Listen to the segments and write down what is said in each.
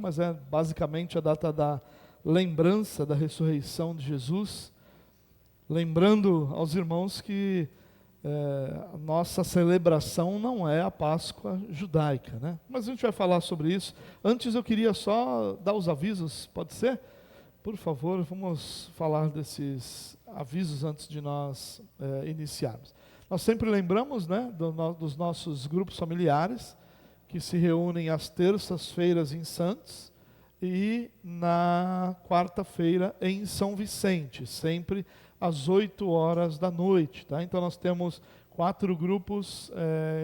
mas é basicamente a data da lembrança da ressurreição de Jesus, lembrando aos irmãos que a nossa celebração não é a Páscoa judaica, né? Mas a gente vai falar sobre isso. Antes eu queria só dar os avisos, pode ser? Por favor, vamos falar desses avisos antes de nós iniciarmos. Nós sempre lembramos, né, dos nossos grupos familiares, que se reúnem às terças-feiras em Santos e na quarta-feira em São Vicente, sempre às 8 horas da noite. Tá? Então nós temos 4 grupos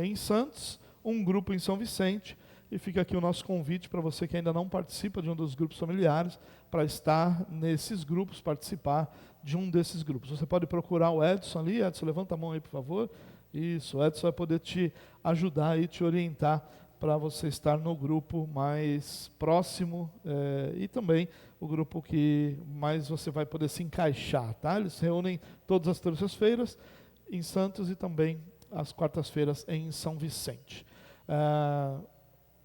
em Santos, um grupo em São Vicente, e fica aqui o nosso convite para você que ainda não participa de um dos grupos familiares, para estar nesses grupos, participar de um desses grupos. Você pode procurar o Edson ali. Edson, levanta a mão aí, por favor. Isso, o Edson vai poder te ajudar e te orientar para você estar no grupo mais próximo e também o grupo que mais você vai poder se encaixar, tá? Eles se reúnem todas as terças-feiras em Santos e também às quartas-feiras em São Vicente.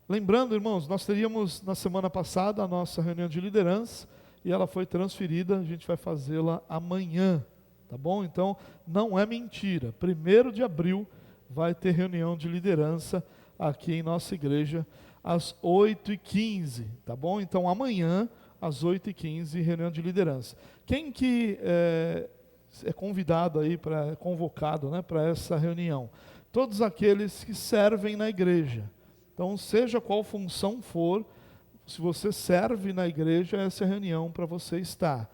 Lembrando, irmãos, nós teríamos na semana passada a nossa reunião de liderança e ela foi transferida, a gente vai fazê-la amanhã, tá bom? Então, não é mentira, 1º de abril vai ter reunião de liderança aqui em nossa igreja às 8h15, tá bom? Então, amanhã, às 8h15, reunião de liderança. Quem que é convidado aí, convocado, né, para essa reunião? Todos aqueles que servem na igreja. Então, seja qual função for, se você serve na igreja, essa é a reunião para você estar.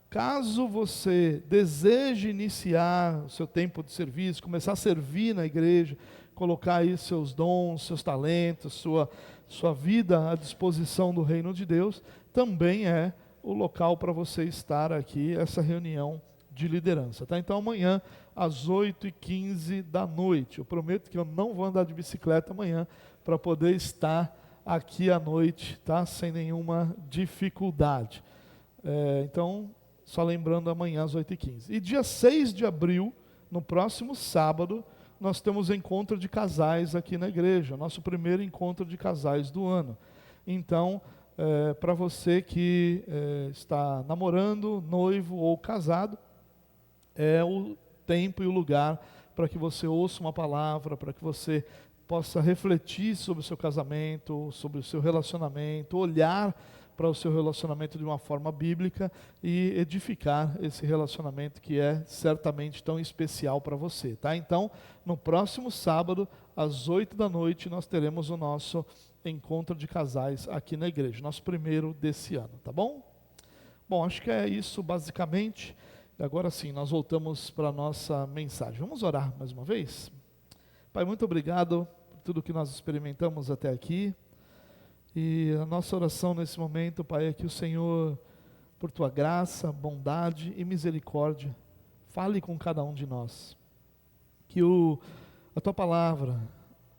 Caso você deseje iniciar o seu tempo de serviço, começar a servir na igreja, colocar aí seus dons, seus talentos, sua vida à disposição do reino de Deus, também é o local para você estar aqui, essa reunião de liderança. Tá? Então, amanhã, às 8h15 da noite. Eu prometo que eu não vou andar de bicicleta amanhã, para poder estar aqui à noite, tá? Sem nenhuma dificuldade. Então, só lembrando, amanhã às 8h15. E dia 6 de abril, no próximo sábado, nós temos encontro de casais aqui na igreja, nosso primeiro encontro de casais do ano. Então, para você que está namorando, noivo ou casado, é o tempo e o lugar para que você ouça uma palavra, para que você possa refletir sobre o seu casamento, sobre o seu relacionamento, olhar para o seu relacionamento de uma forma bíblica e edificar esse relacionamento que é certamente tão especial para você, tá? Então, no próximo sábado, às 8 da noite, nós teremos o nosso encontro de casais aqui na igreja, nosso primeiro desse ano, tá bom? Bom, acho que é isso basicamente. Agora sim, nós voltamos para a nossa mensagem. Vamos orar mais uma vez? Pai, muito obrigado por tudo que nós experimentamos até aqui. E a nossa oração nesse momento, Pai, é que o Senhor, por Tua graça, bondade e misericórdia, fale com cada um de nós. Que a Tua palavra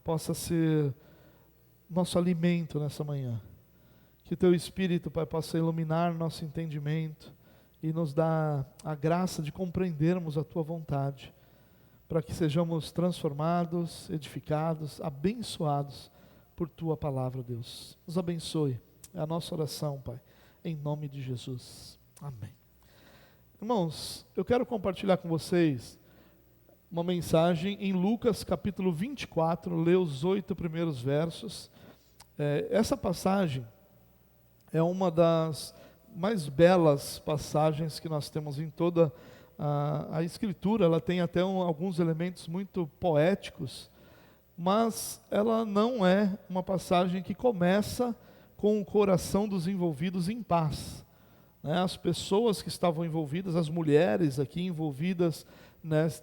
possa ser nosso alimento nessa manhã. Que o Teu Espírito, Pai, possa iluminar nosso entendimento e nos dar a graça de compreendermos a Tua vontade, para que sejamos transformados, edificados, abençoados por Tua palavra, Deus. Nos abençoe, é a nossa oração, Pai, em nome de Jesus. Amém. Irmãos, eu quero compartilhar com vocês uma mensagem em Lucas capítulo 24, ler os 8 primeiros versos. Essa passagem é uma das mais belas passagens que nós temos em toda a Escritura. Ela tem até alguns elementos muito poéticos, mas ela não é uma passagem que começa com o coração dos envolvidos em paz. As pessoas que estavam envolvidas, as mulheres aqui envolvidas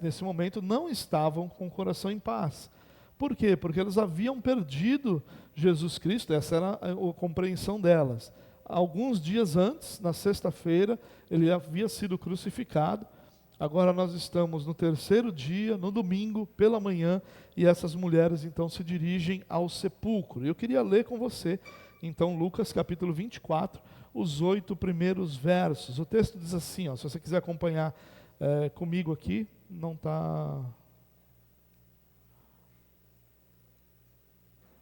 nesse momento, não estavam com o coração em paz. Por quê? Porque elas haviam perdido Jesus Cristo, essa era a compreensão delas. Alguns dias antes, na sexta-feira, ele havia sido crucificado. Agora nós estamos no 3º dia, no domingo, pela manhã, e essas mulheres então se dirigem ao sepulcro. Eu queria ler com você, então, Lucas capítulo 24, os 8 primeiros versos. O texto diz assim, se você quiser acompanhar comigo aqui, não está...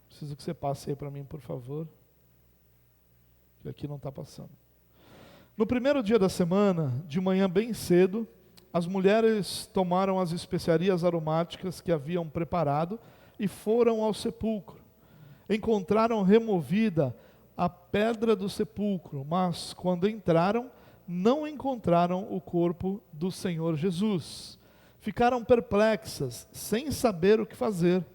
Preciso que você passe aí para mim, por favor. que aqui não está passando. No primeiro dia da semana, de manhã bem cedo, as mulheres tomaram as especiarias aromáticas que haviam preparado e foram ao sepulcro. Encontraram removida a pedra do sepulcro, mas quando entraram, não encontraram o corpo do Senhor Jesus. Ficaram perplexas, sem saber o que fazer.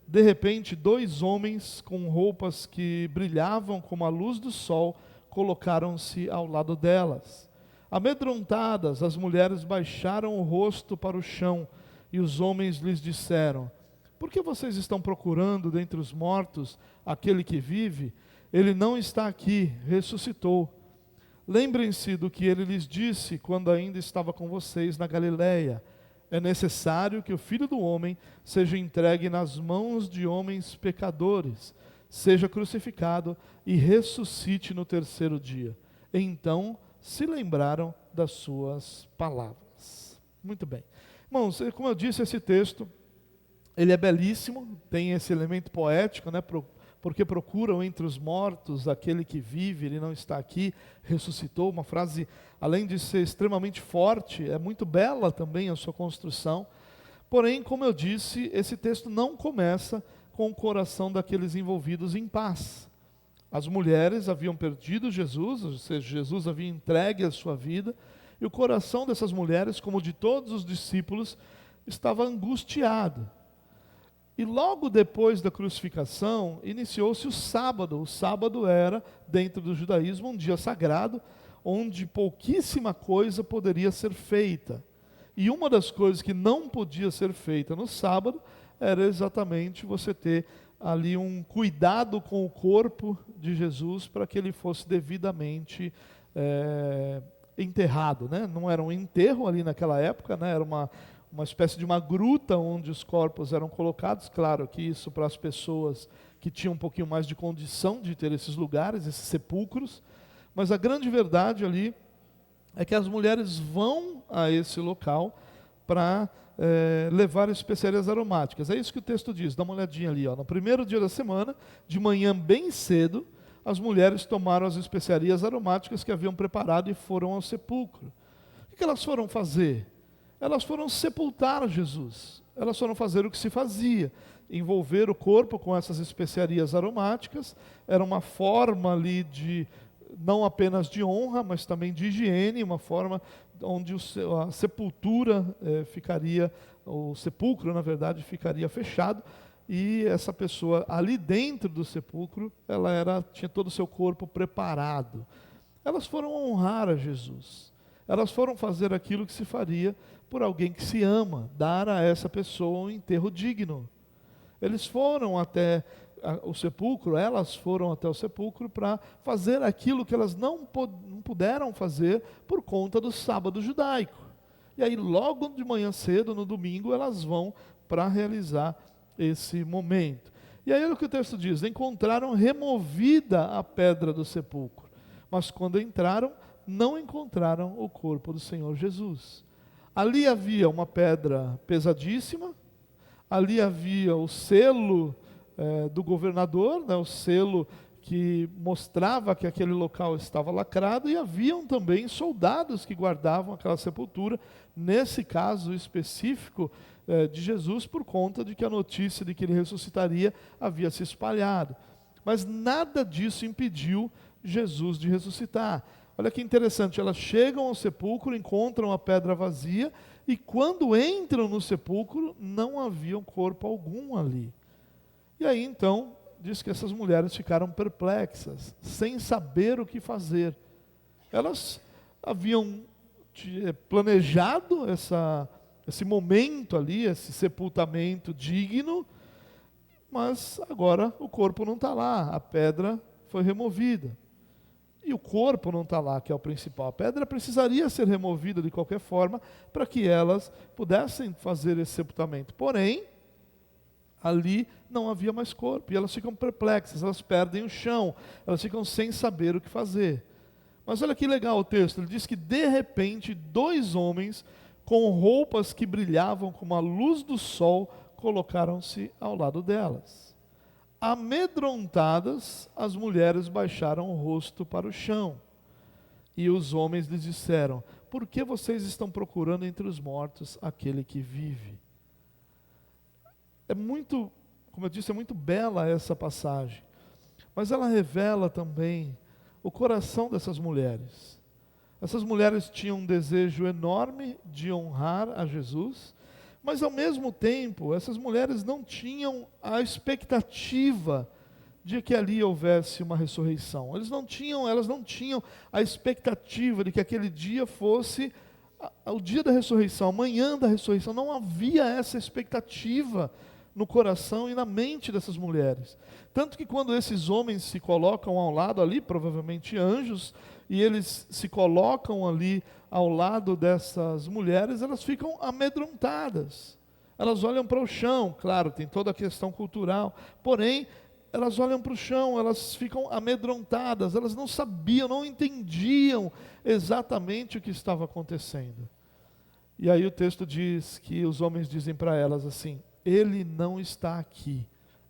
De repente, 2 homens com roupas que brilhavam como a luz do sol colocaram-se ao lado delas. Amedrontadas, as mulheres baixaram o rosto para o chão e os homens lhes disseram: por que vocês estão procurando dentre os mortos aquele que vive? Ele não está aqui, ressuscitou. Lembrem-se do que ele lhes disse quando ainda estava com vocês na Galileia. É necessário que o Filho do Homem seja entregue nas mãos de homens pecadores, seja crucificado e ressuscite no 3º dia. Então se lembraram das suas palavras. Muito bem. Irmãos, como eu disse, esse texto, ele é belíssimo, tem esse elemento poético, né? Porque procuram entre os mortos aquele que vive, ele não está aqui, ressuscitou. Uma frase, além de ser extremamente forte, é muito bela também a sua construção. Porém, como eu disse, esse texto não começa com o coração daqueles envolvidos em paz. As mulheres haviam perdido Jesus, ou seja, Jesus havia entregue a sua vida, e o coração dessas mulheres, como de todos os discípulos, estava angustiado. E logo depois da crucificação, iniciou-se o sábado. O sábado era, dentro do judaísmo, um dia sagrado, onde pouquíssima coisa poderia ser feita. E uma das coisas que não podia ser feita no sábado era exatamente você ter ali um cuidado com o corpo de Jesus para que ele fosse devidamente enterrado, né? Não era um enterro ali naquela época, né? Era uma espécie de uma gruta onde os corpos eram colocados. Claro que isso para as pessoas que tinham um pouquinho mais de condição de ter esses lugares, esses sepulcros, mas a grande verdade ali é que as mulheres vão a esse local para levar especiarias aromáticas. É isso que o texto diz, dá uma olhadinha ali. No primeiro dia da semana, de manhã bem cedo, as mulheres tomaram as especiarias aromáticas que haviam preparado e foram ao sepulcro. O que elas foram fazer? Elas foram sepultar Jesus. Elas foram fazer o que se fazia, envolver o corpo com essas especiarias aromáticas. Era uma forma ali de, não apenas de honra, mas também de higiene, uma forma onde a sepultura ficaria, o sepulcro, na verdade, ficaria fechado, e essa pessoa ali dentro do sepulcro, ela tinha todo o seu corpo preparado. Elas foram honrar a Jesus. Elas foram fazer aquilo que se faria por alguém que se ama, dar a essa pessoa um enterro digno. Eles foram até o sepulcro, elas foram até o sepulcro para fazer aquilo que elas não puderam fazer por conta do sábado judaico. E aí logo de manhã cedo, no domingo, elas vão para realizar esse momento. E aí o que o texto diz: encontraram removida a pedra do sepulcro, mas quando entraram, não encontraram o corpo do Senhor Jesus. Ali havia uma pedra pesadíssima, ali havia o selo do governador, né, o selo que mostrava que aquele local estava lacrado, e haviam também soldados que guardavam aquela sepultura, nesse caso específico de Jesus, por conta de que a notícia de que ele ressuscitaria havia se espalhado. Mas nada disso impediu Jesus de ressuscitar. Olha que interessante, elas chegam ao sepulcro, encontram a pedra vazia, e quando entram no sepulcro, não havia corpo algum ali. E aí então, diz que essas mulheres ficaram perplexas, sem saber o que fazer. Elas haviam planejado esse momento ali, esse sepultamento digno, mas agora o corpo não está lá, a pedra foi removida. E o corpo não está lá, que é o principal. A pedra precisaria ser removida de qualquer forma para que elas pudessem fazer esse sepultamento. Porém, ali não havia mais corpo, e elas ficam perplexas, elas perdem o chão, elas ficam sem saber o que fazer. Mas olha que legal o texto, ele diz que de repente 2 homens com roupas que brilhavam como a luz do sol colocaram-se ao lado delas. Amedrontadas, as mulheres baixaram o rosto para o chão. E os homens lhes disseram: por que vocês estão procurando entre os mortos aquele que vive? É muito, como eu disse, é muito bela essa passagem. Mas ela revela também o coração dessas mulheres. Essas mulheres tinham um desejo enorme de honrar a Jesus, mas ao mesmo tempo, essas mulheres não tinham a expectativa de que ali houvesse uma ressurreição. Elas não tinham a expectativa de que aquele dia fosse o dia da ressurreição, a manhã da ressurreição. Não havia essa expectativa no coração e na mente dessas mulheres. Tanto que quando esses homens se colocam ao lado ali, provavelmente anjos, e eles se colocam ali ao lado dessas mulheres, elas ficam amedrontadas. Elas olham para o chão, claro, tem toda a questão cultural, porém, elas olham para o chão, elas ficam amedrontadas, elas não sabiam, não entendiam exatamente o que estava acontecendo. E aí o texto diz que os homens dizem para elas assim: ele não está aqui,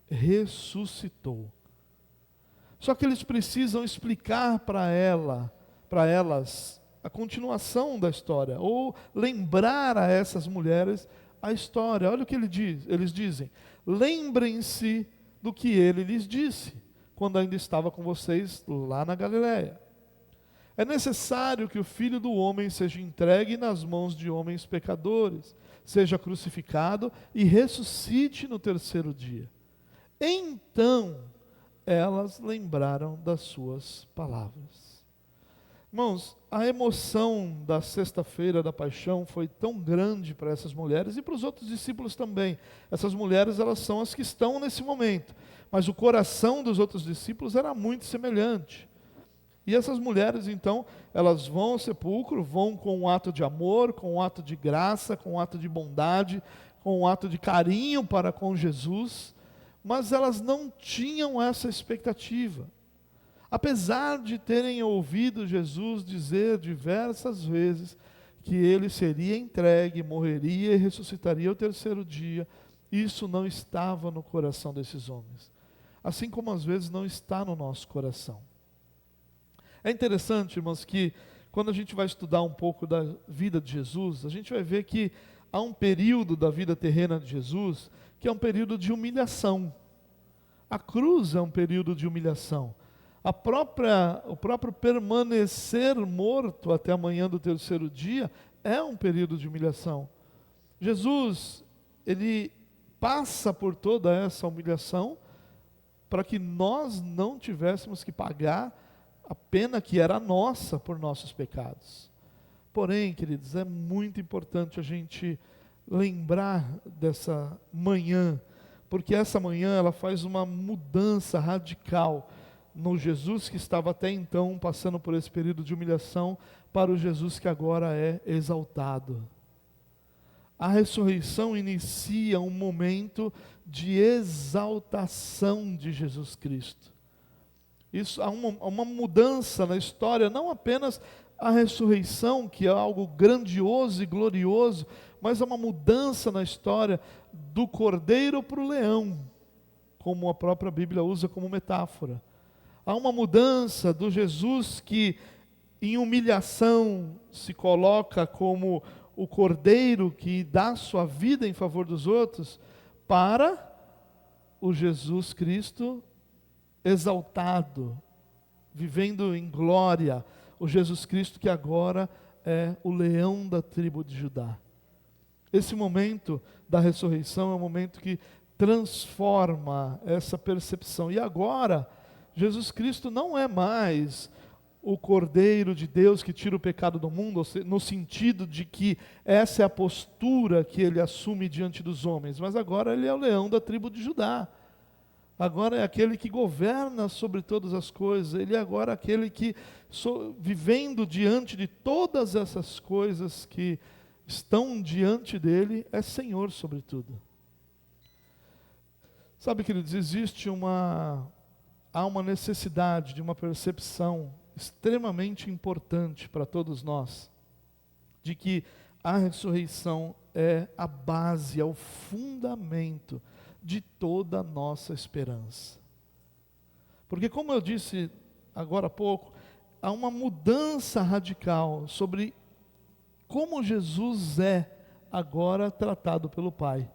ressuscitou. Só que eles precisam explicar para elas a continuação da história, ou lembrar a essas mulheres a história. Olha o que eles dizem: lembrem-se do que ele lhes disse, quando ainda estava com vocês lá na Galileia. É necessário que o Filho do Homem seja entregue nas mãos de homens pecadores, seja crucificado e ressuscite no terceiro dia. Então, elas lembraram das suas palavras. Irmãos, a emoção da sexta-feira da paixão foi tão grande para essas mulheres e para os outros discípulos também. Essas mulheres, elas são as que estão nesse momento, mas o coração dos outros discípulos era muito semelhante. E essas mulheres, então, elas vão ao sepulcro, vão com um ato de amor, com um ato de graça, com um ato de bondade, com um ato de carinho para com Jesus, mas elas não tinham essa expectativa. Apesar de terem ouvido Jesus dizer diversas vezes que ele seria entregue, morreria e ressuscitaria ao terceiro dia, isso não estava no coração desses homens. Assim como às vezes não está no nosso coração. É interessante, irmãos, que quando a gente vai estudar um pouco da vida de Jesus, a gente vai ver que há um período da vida terrena de Jesus que é um período de humilhação. A cruz é um período de humilhação. O próprio permanecer morto até a manhã do terceiro dia é um período de humilhação. Jesus, ele passa por toda essa humilhação para que nós não tivéssemos que pagar a pena que era nossa por nossos pecados. Porém, queridos, é muito importante a gente lembrar dessa manhã, porque essa manhã ela faz uma mudança radical no Jesus que estava até então passando por esse período de humilhação, para o Jesus que agora é exaltado. A ressurreição inicia um momento de exaltação de Jesus Cristo. Isso há uma mudança na história, não apenas a ressurreição, que é algo grandioso e glorioso, mas há uma mudança na história do cordeiro para o leão, como a própria Bíblia usa como metáfora. Há uma mudança do Jesus que em humilhação se coloca como o cordeiro que dá sua vida em favor dos outros, para o Jesus Cristo exaltado, vivendo em glória, o Jesus Cristo que agora é o leão da tribo de Judá. Esse momento da ressurreição é um momento que transforma essa percepção. E agora, Jesus Cristo não é mais o Cordeiro de Deus que tira o pecado do mundo, no sentido de que essa é a postura que ele assume diante dos homens, mas agora ele é o leão da tribo de Judá. Agora é aquele que governa sobre todas as coisas, ele é agora aquele que, vivendo diante de todas essas coisas que estão diante dele, é Senhor sobre tudo. Sabe, queridos, há uma necessidade de uma percepção extremamente importante para todos nós, de que a ressurreição é a base, é o fundamento de toda a nossa esperança. Porque, como eu disse agora há pouco, há uma mudança radical sobre como Jesus é agora tratado pelo Pai.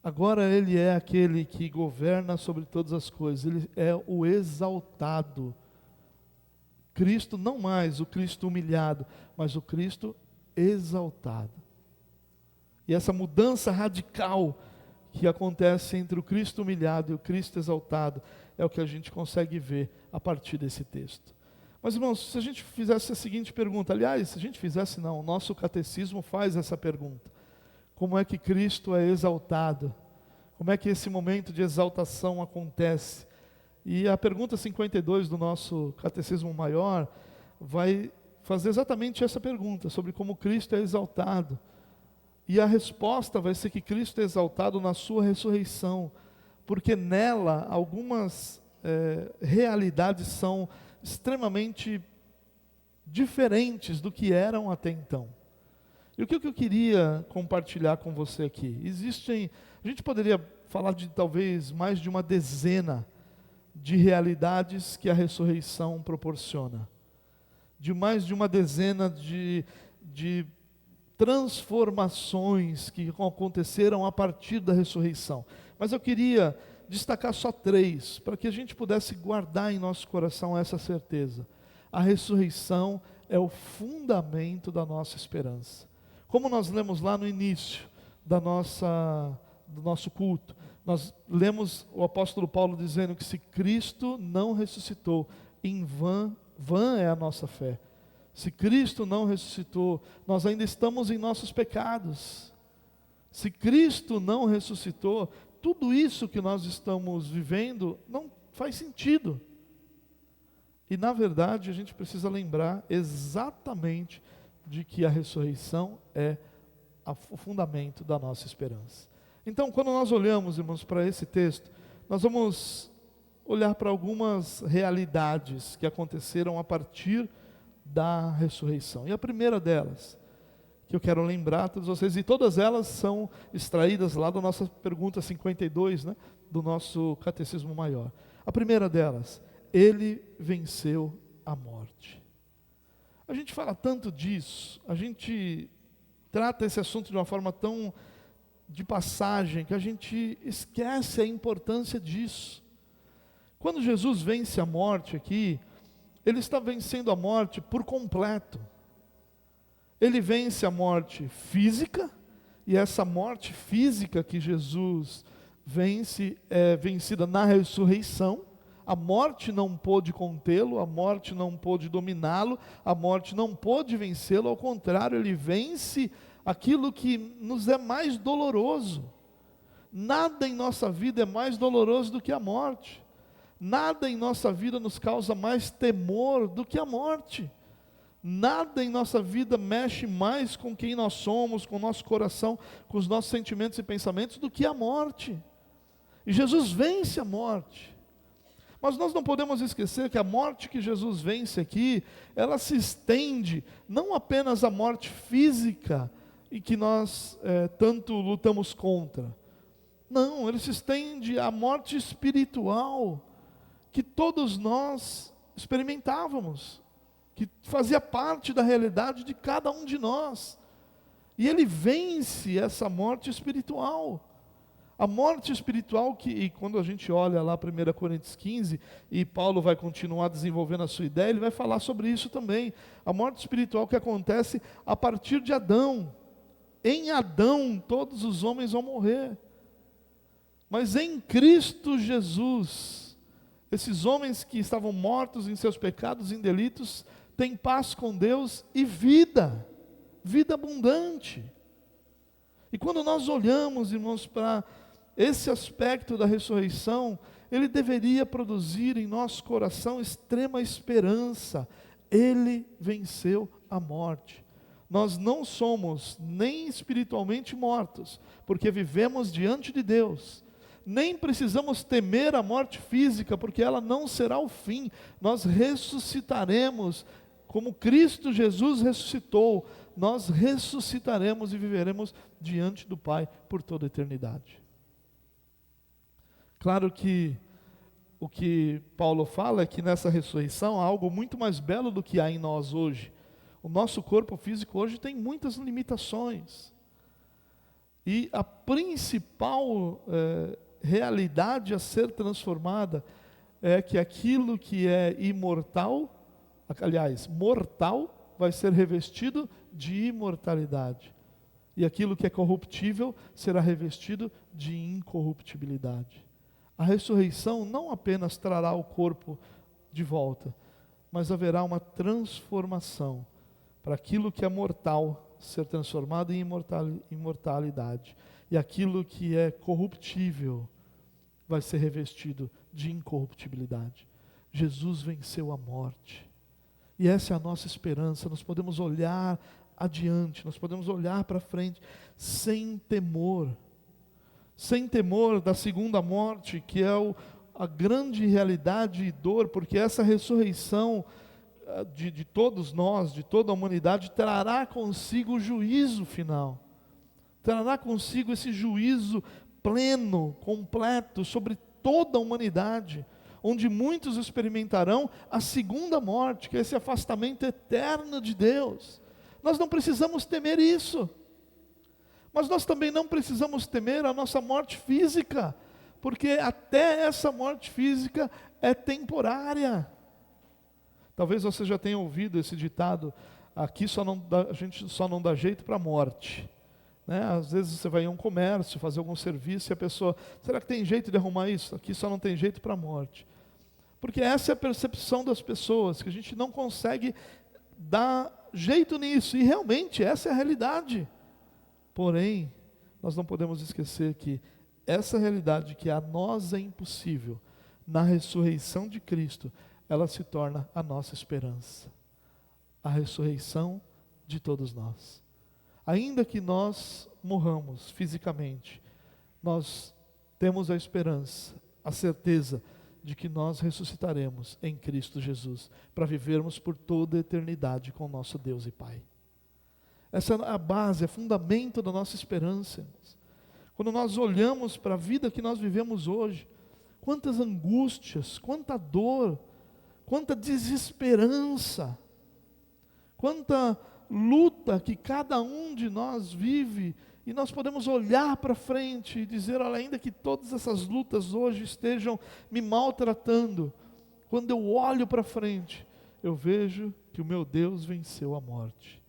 Agora Ele é aquele que governa sobre todas as coisas, Ele é o exaltado. Cristo, não mais o Cristo humilhado, mas o Cristo exaltado. E essa mudança radical que acontece entre o Cristo humilhado e o Cristo exaltado é o que a gente consegue ver a partir desse texto. Mas, irmãos, se a gente fizesse a seguinte pergunta, aliás, se a gente fizesse não, o nosso catecismo faz essa pergunta: como é que Cristo é exaltado? Como é que esse momento de exaltação acontece? E a pergunta 52 do nosso Catecismo Maior vai fazer exatamente essa pergunta, sobre como Cristo é exaltado. E a resposta vai ser que Cristo é exaltado na sua ressurreição, porque nela algumas realidades são extremamente diferentes do que eram até então. E o que eu queria compartilhar com você aqui? A gente poderia falar de talvez mais de uma dezena de realidades que a ressurreição proporciona. De mais de uma dezena de transformações que aconteceram a partir da ressurreição. Mas eu queria destacar só 3, para que a gente pudesse guardar em nosso coração essa certeza. A ressurreição é o fundamento da nossa esperança. Como nós lemos lá no início do nosso culto, nós lemos o apóstolo Paulo dizendo que se Cristo não ressuscitou, em vão é a nossa fé. Se Cristo não ressuscitou, nós ainda estamos em nossos pecados. Se Cristo não ressuscitou, tudo isso que nós estamos vivendo não faz sentido. E na verdade a gente precisa lembrar exatamente de que a ressurreição é o fundamento da nossa esperança. Então, quando nós olhamos, irmãos, para esse texto, nós vamos olhar para algumas realidades que aconteceram a partir da ressurreição. E a primeira delas, que eu quero lembrar a todos vocês, e todas elas são extraídas lá da nossa pergunta 52, né, do nosso Catecismo Maior. A primeira delas: Ele venceu a morte. A gente fala tanto disso, a gente trata esse assunto de uma forma tão de passagem, que a gente esquece a importância disso. Quando Jesus vence a morte aqui, Ele está vencendo a morte por completo. Ele vence a morte física, e essa morte física que Jesus vence é vencida na ressurreição. A morte não pôde contê-lo, a morte não pôde dominá-lo, a morte não pôde vencê-lo, ao contrário, Ele vence aquilo que nos é mais doloroso. Nada em nossa vida é mais doloroso do que a morte. Nada em nossa vida nos causa mais temor do que a morte. Nada em nossa vida mexe mais com quem nós somos, com o nosso coração, com os nossos sentimentos e pensamentos do que a morte. E Jesus vence a morte. Mas nós não podemos esquecer que a morte que Jesus vence aqui, ela se estende não apenas à morte física, e que nós tanto lutamos contra. Não, ele se estende à morte espiritual, que todos nós experimentávamos, que fazia parte da realidade de cada um de nós. E ele vence essa morte espiritual. A morte espiritual e quando a gente olha lá 1 Coríntios 15, e Paulo vai continuar desenvolvendo a sua ideia, ele vai falar sobre isso também. A morte espiritual que acontece a partir de Adão. Em Adão todos os homens vão morrer. Mas em Cristo Jesus, esses homens que estavam mortos em seus pecados e em delitos, têm paz com Deus e vida abundante. E quando nós olhamos, irmãos, para esse aspecto da ressurreição, ele deveria produzir em nosso coração extrema esperança. Ele venceu a morte. Nós não somos nem espiritualmente mortos, porque vivemos diante de Deus. Nem precisamos temer a morte física, porque ela não será o fim. Nós ressuscitaremos, como Cristo Jesus ressuscitou. Nós ressuscitaremos e viveremos diante do Pai por toda a eternidade. Claro que o que Paulo fala é que nessa ressurreição há algo muito mais belo do que há em nós hoje. O nosso corpo físico hoje tem muitas limitações. E a principal realidade a ser transformada é que aquilo que é imortal, aliás, mortal, vai ser revestido de imortalidade. E aquilo que é corruptível será revestido de incorruptibilidade. A ressurreição não apenas trará o corpo de volta, mas haverá uma transformação para aquilo que é mortal ser transformado em imortalidade. E aquilo que é corruptível vai ser revestido de incorruptibilidade. Jesus venceu a morte. E essa é a nossa esperança. Nós podemos olhar adiante, nós podemos olhar para frente sem temor da segunda morte, que é a grande realidade e dor, porque essa ressurreição de todos nós, de toda a humanidade, trará consigo o juízo final, trará consigo esse juízo pleno, completo, sobre toda a humanidade, onde muitos experimentarão a segunda morte, que é esse afastamento eterno de Deus. Nós não precisamos temer isso, mas nós também não precisamos temer a nossa morte física, porque até essa morte física é temporária. Talvez você já tenha ouvido esse ditado: aqui a gente só não dá jeito para a morte. Né? Às vezes você vai em um comércio, fazer algum serviço, e a pessoa, será que tem jeito de arrumar isso? Aqui só não tem jeito para a morte. Porque essa é a percepção das pessoas, que a gente não consegue dar jeito nisso, e realmente essa é a realidade. Porém, nós não podemos esquecer que essa realidade que a nós é impossível, na ressurreição de Cristo, ela se torna a nossa esperança. A ressurreição de todos nós. Ainda que nós morramos fisicamente, nós temos a esperança, a certeza de que nós ressuscitaremos em Cristo Jesus, para vivermos por toda a eternidade com o nosso Deus e Pai. Essa é a base, é fundamento da nossa esperança. Quando nós olhamos para a vida que nós vivemos hoje, quantas angústias, quanta dor, quanta desesperança, quanta luta que cada um de nós vive, e nós podemos olhar para frente e dizer: olha, ainda que todas essas lutas hoje estejam me maltratando, quando eu olho para frente, eu vejo que o meu Deus venceu a morte.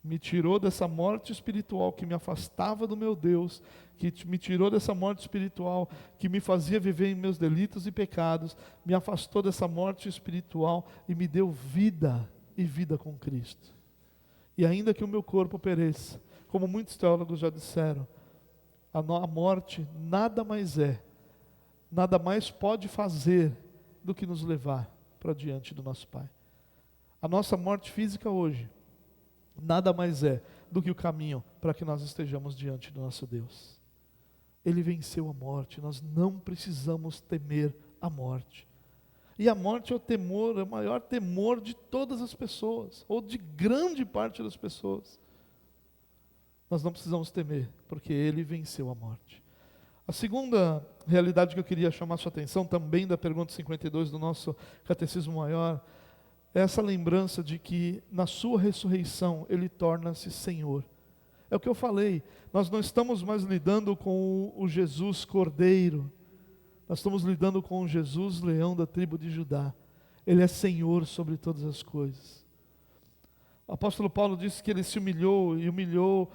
Me tirou dessa morte espiritual que me afastava do meu Deus, que me tirou dessa morte espiritual que me fazia viver em meus delitos e pecados, me afastou dessa morte espiritual e me deu vida, e vida com Cristo. E ainda que o meu corpo pereça, como muitos teólogos já disseram, a morte nada mais pode fazer do que nos levar para diante do nosso Pai. A nossa morte física hoje nada mais é do que o caminho para que nós estejamos diante do nosso Deus. Ele venceu a morte, nós não precisamos temer a morte. E a morte é o maior temor de todas as pessoas, ou de grande parte das pessoas. Nós não precisamos temer, porque Ele venceu a morte. A segunda realidade que eu queria chamar a sua atenção, também da pergunta 52 do nosso Catecismo Maior, é essa lembrança de que na sua ressurreição Ele torna-se Senhor. É o que eu falei, nós não estamos mais lidando com o Jesus Cordeiro, nós estamos lidando com o Jesus Leão da tribo de Judá. Ele é Senhor sobre todas as coisas. O apóstolo Paulo disse que Ele se humilhou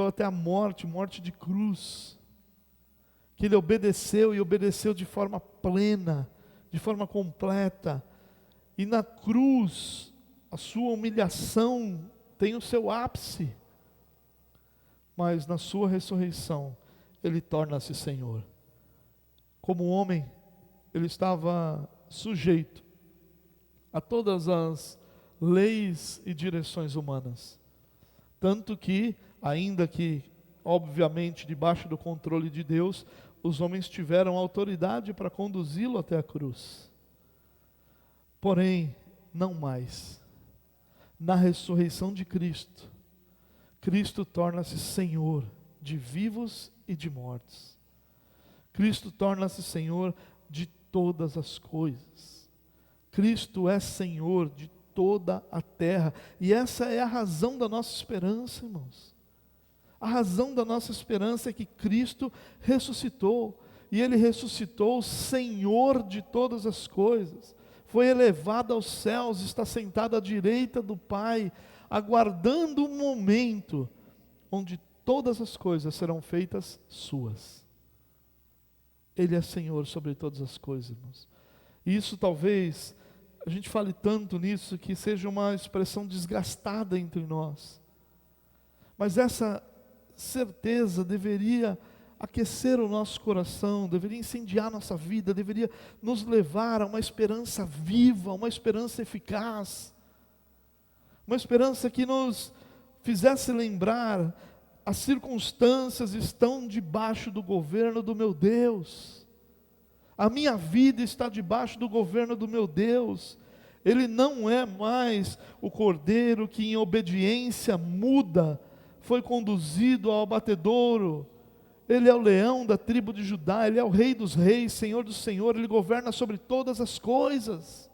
até a morte de cruz. Que Ele obedeceu, e obedeceu de forma plena, de forma completa. E na cruz, a sua humilhação tem o seu ápice. Mas na sua ressurreição, Ele torna-se Senhor. Como homem, Ele estava sujeito a todas as leis e direções humanas. Tanto que, ainda que, obviamente, debaixo do controle de Deus, os homens tiveram autoridade para conduzi-lo até a cruz. Porém, não mais. Na ressurreição de Cristo, Cristo torna-se Senhor de vivos e de mortos. Cristo torna-se Senhor de todas as coisas. Cristo é Senhor de toda a terra. E essa é a razão da nossa esperança, irmãos. A razão da nossa esperança é que Cristo ressuscitou. E Ele ressuscitou Senhor de todas as coisas. Foi elevado aos céus, está sentado à direita do Pai, aguardando o momento onde todas as coisas serão feitas suas. Ele é Senhor sobre todas as coisas, irmãos. E isso talvez, a gente fale tanto nisso, que seja uma expressão desgastada entre nós. Mas essa certeza deveria aquecer o nosso coração, deveria incendiar nossa vida, deveria nos levar a uma esperança viva, uma esperança eficaz. Uma esperança que nos fizesse lembrar: as circunstâncias estão debaixo do governo do meu Deus. A minha vida está debaixo do governo do meu Deus. Ele não é mais o cordeiro que em obediência muda, foi conduzido ao abatedouro. Ele é o leão da tribo de Judá, Ele é o Rei dos reis, Senhor do Senhor, Ele governa sobre todas as coisas.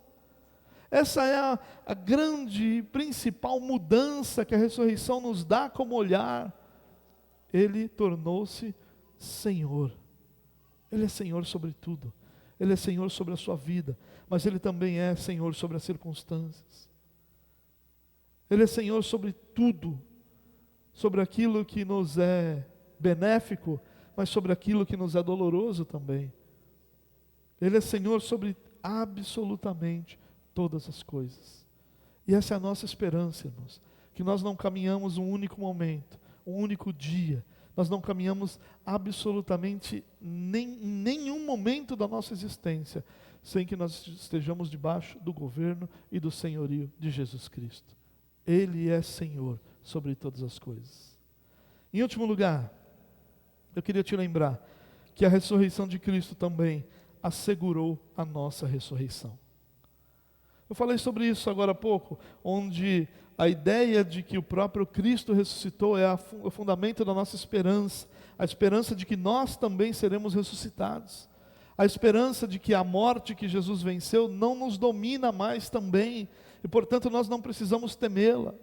Essa é a grande e principal mudança que a ressurreição nos dá como olhar. Ele tornou-se Senhor. Ele é Senhor sobre tudo. Ele é Senhor sobre a sua vida, mas Ele também é Senhor sobre as circunstâncias. Ele é Senhor sobre tudo, sobre aquilo que nos é benéfico, mas sobre aquilo que nos é doloroso também. Ele é Senhor sobre absolutamente todas as coisas. E essa é a nossa esperança, irmãos, que nós não caminhamos um único momento, um único dia, nós não caminhamos absolutamente em nenhum momento da nossa existência, sem que nós estejamos debaixo do governo e do senhorio de Jesus Cristo. Ele é Senhor sobre todas as coisas. Em último lugar, eu queria te lembrar que a ressurreição de Cristo também assegurou a nossa ressurreição. Eu falei sobre isso agora há pouco, onde a ideia de que o próprio Cristo ressuscitou é o fundamento da nossa esperança, a esperança de que nós também seremos ressuscitados, a esperança de que a morte que Jesus venceu não nos domina mais também, e portanto nós não precisamos temê-la.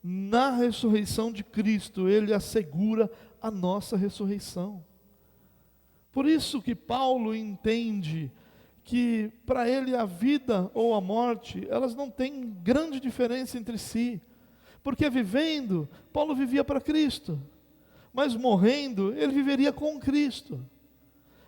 Na ressurreição de Cristo, Ele assegura a nossa ressurreição. Por isso que Paulo entende que para ele a vida ou a morte, elas não têm grande diferença entre si, porque vivendo, Paulo vivia para Cristo, mas morrendo, ele viveria com Cristo,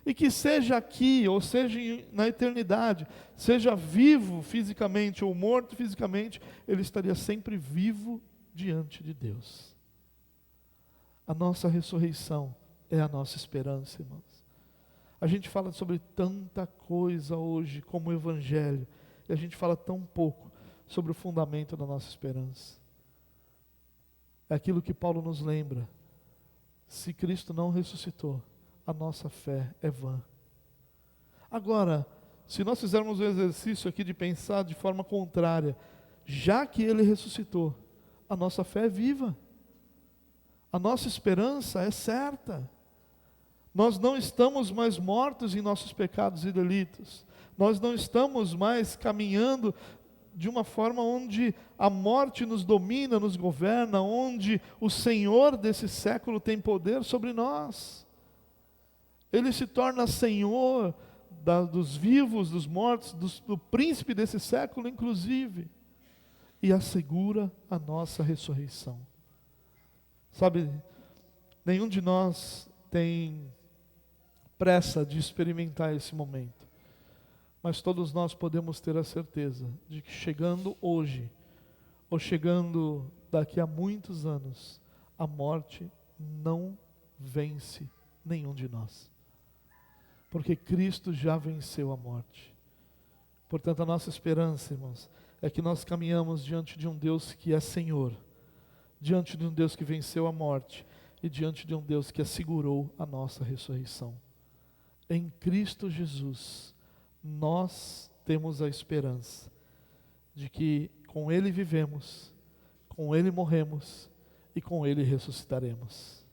e que seja aqui, ou seja na eternidade, seja vivo fisicamente ou morto fisicamente, ele estaria sempre vivo diante de Deus. A nossa ressurreição é a nossa esperança, irmãos. A gente fala sobre tanta coisa hoje como o Evangelho, e a gente fala tão pouco sobre o fundamento da nossa esperança. É aquilo que Paulo nos lembra: se Cristo não ressuscitou, a nossa fé é vã. Agora, se nós fizermos o exercício aqui de pensar de forma contrária, já que Ele ressuscitou, a nossa fé é viva, a nossa esperança é certa. Nós não estamos mais mortos em nossos pecados e delitos. Nós não estamos mais caminhando de uma forma onde a morte nos domina, nos governa, onde o Senhor desse século tem poder sobre nós. Ele se torna Senhor dos vivos, dos mortos, do príncipe desse século, inclusive, e assegura a nossa ressurreição. Sabe, nenhum de nós tem pressa de experimentar esse momento, mas todos nós podemos ter a certeza de que chegando hoje, ou chegando daqui a muitos anos, a morte não vence nenhum de nós, porque Cristo já venceu a morte. Portanto, a nossa esperança, irmãos, é que nós caminhamos diante de um Deus que é Senhor, diante de um Deus que venceu a morte, e diante de um Deus que assegurou a nossa ressurreição. Em Cristo Jesus, nós temos a esperança de que com Ele vivemos, com Ele morremos e com Ele ressuscitaremos.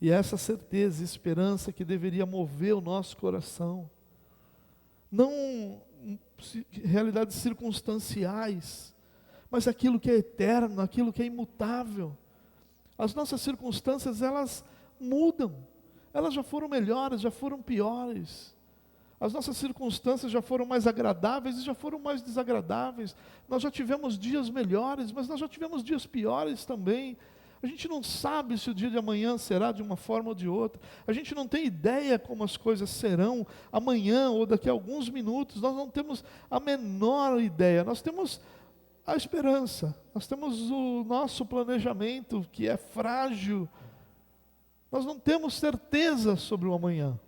E essa certeza e esperança que deveria mover o nosso coração, não realidades circunstanciais, mas aquilo que é eterno, aquilo que é imutável. As nossas circunstâncias, elas mudam, elas já foram melhores, já foram piores. As nossas circunstâncias já foram mais agradáveis e já foram mais desagradáveis. Nós já tivemos dias melhores, mas nós já tivemos dias piores também. A gente não sabe se o dia de amanhã será de uma forma ou de outra. A gente não tem ideia como as coisas serão amanhã ou daqui a alguns minutos. Nós não temos a menor ideia. Nós temos a esperança, nós temos o nosso planejamento que é frágil. Nós não temos certeza sobre o amanhã,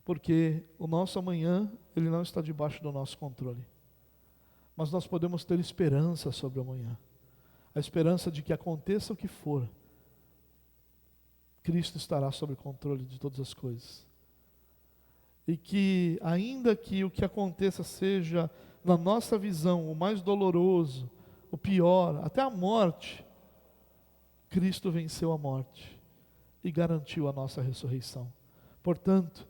porque o nosso amanhã, ele não está debaixo do nosso controle. Mas nós podemos ter esperança sobre o amanhã. A esperança de que aconteça o que for, Cristo estará sob o controle de todas as coisas. E que, ainda que o que aconteça seja, na nossa visão, o mais doloroso, o pior, até a morte, Cristo venceu a morte e garantiu a nossa ressurreição. Portanto,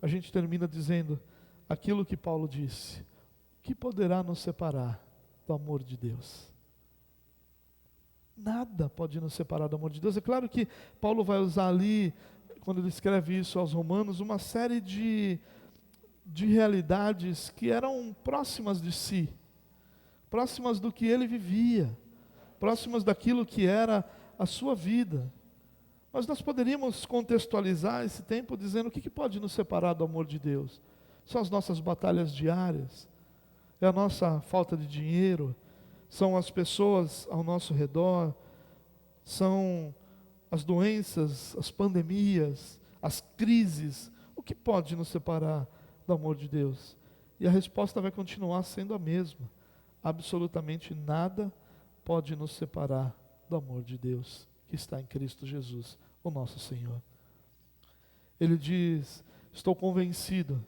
a gente termina dizendo aquilo que Paulo disse: que poderá nos separar do amor de Deus? Nada pode nos separar do amor de Deus. É claro que Paulo vai usar ali, quando ele escreve isso aos Romanos, uma série de realidades que eram próximas de si, próximas do que ele vivia, próximas daquilo que era a sua vida. Mas nós poderíamos contextualizar esse tempo dizendo: o que pode nos separar do amor de Deus? São as nossas batalhas diárias, é a nossa falta de dinheiro, são as pessoas ao nosso redor, são as doenças, as pandemias, as crises. O que pode nos separar do amor de Deus? E a resposta vai continuar sendo a mesma: absolutamente nada pode nos separar do amor de Deus, que está em Cristo Jesus, o nosso Senhor. Ele diz: estou convencido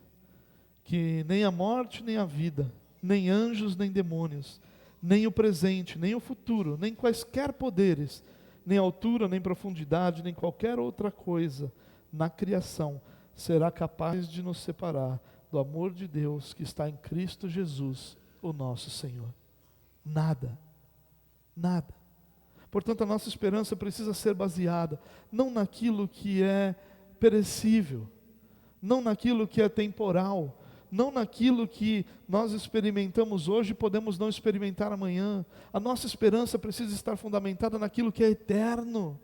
que nem a morte, nem a vida, nem anjos, nem demônios, nem o presente, nem o futuro, nem quaisquer poderes, nem altura, nem profundidade, nem qualquer outra coisa na criação será capaz de nos separar do amor de Deus que está em Cristo Jesus, o nosso Senhor. Nada, nada. Portanto, a nossa esperança precisa ser baseada não naquilo que é perecível, não naquilo que é temporal, não naquilo que nós experimentamos hoje e podemos não experimentar amanhã. A nossa esperança precisa estar fundamentada naquilo que é eterno.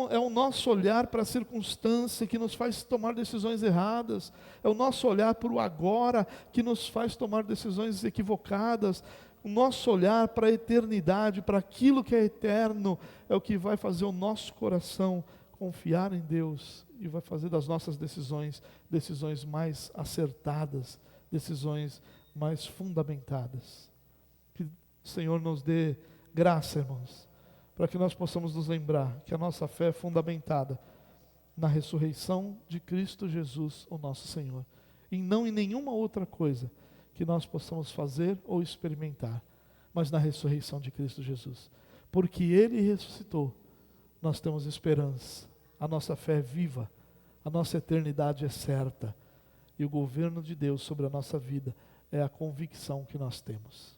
É o nosso olhar para a circunstância que nos faz tomar decisões erradas. É o nosso olhar para o agora que nos faz tomar decisões equivocadas. O nosso olhar para a eternidade, para aquilo que é eterno, é o que vai fazer o nosso coração confiar em Deus e vai fazer das nossas decisões mais acertadas, decisões mais fundamentadas. Que o Senhor nos dê graça, irmãos, para que nós possamos nos lembrar que a nossa fé é fundamentada na ressurreição de Cristo Jesus, o nosso Senhor, e não em nenhuma outra coisa que nós possamos fazer ou experimentar, mas na ressurreição de Cristo Jesus. Porque Ele ressuscitou, nós temos esperança, a nossa fé é viva, a nossa eternidade é certa, e o governo de Deus sobre a nossa vida é a convicção que nós temos.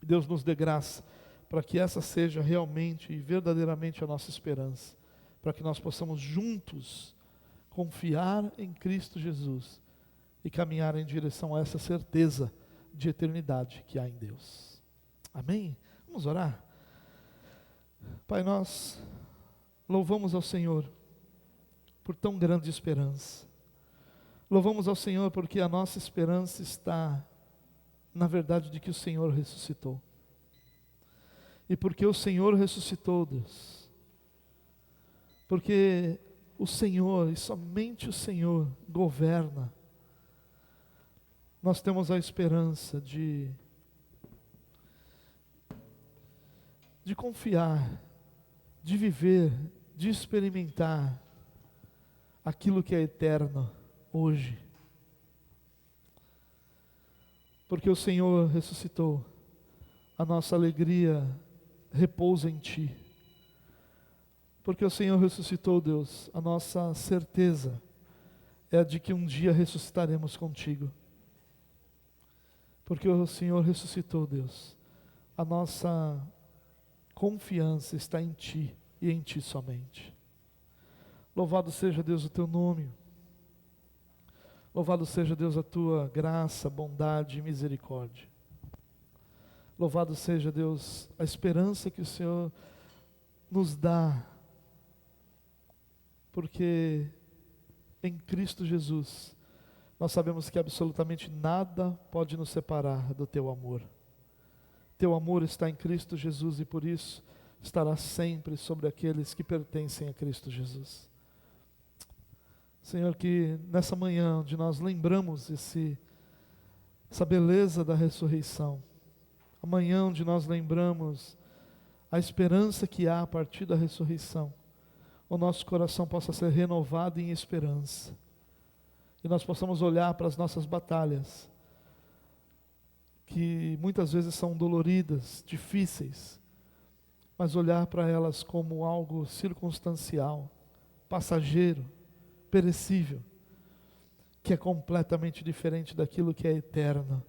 Deus nos dê graça para que essa seja realmente e verdadeiramente a nossa esperança, para que nós possamos juntos confiar em Cristo Jesus e caminhar em direção a essa certeza de eternidade que há em Deus. Amém? Vamos orar? Pai, nós louvamos ao Senhor por tão grande esperança. Louvamos ao Senhor porque a nossa esperança está na verdade de que o Senhor ressuscitou. E porque o Senhor ressuscitou, Deus, porque o Senhor, e somente o Senhor, governa, nós temos a esperança de confiar, de viver, de experimentar aquilo que é eterno hoje. Porque o Senhor ressuscitou, a nossa alegria repousa em Ti. Porque o Senhor ressuscitou, Deus, a nossa certeza é a de que um dia ressuscitaremos contigo. Porque o Senhor ressuscitou, Deus. A nossa confiança está em Ti e em Ti somente. Louvado seja, Deus, o Teu nome. Louvado seja, Deus, a Tua graça, bondade e misericórdia. Louvado seja, Deus, a esperança que o Senhor nos dá, porque em Cristo Jesus nós sabemos que absolutamente nada pode nos separar do Teu amor. Teu amor está em Cristo Jesus e por isso estará sempre sobre aqueles que pertencem a Cristo Jesus. Senhor, que nessa manhã onde nós lembramos essa beleza da ressurreição, amanhã onde nós lembramos a esperança que há a partir da ressurreição, o nosso coração possa ser renovado em esperança, e nós possamos olhar para as nossas batalhas, que muitas vezes são doloridas, difíceis, mas olhar para elas como algo circunstancial, passageiro, perecível, que é completamente diferente daquilo que é eterno,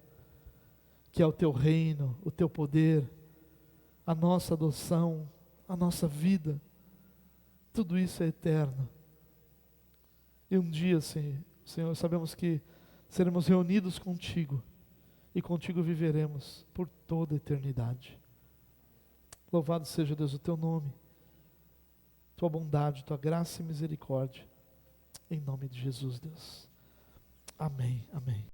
que é o Teu reino, o Teu poder, a nossa adoção, a nossa vida, tudo isso é eterno. E um dia, Senhor, sabemos que seremos reunidos contigo, e contigo viveremos por toda a eternidade. Louvado seja, Deus, o Teu nome, Tua bondade, Tua graça e misericórdia, em nome de Jesus, Deus. Amém, amém.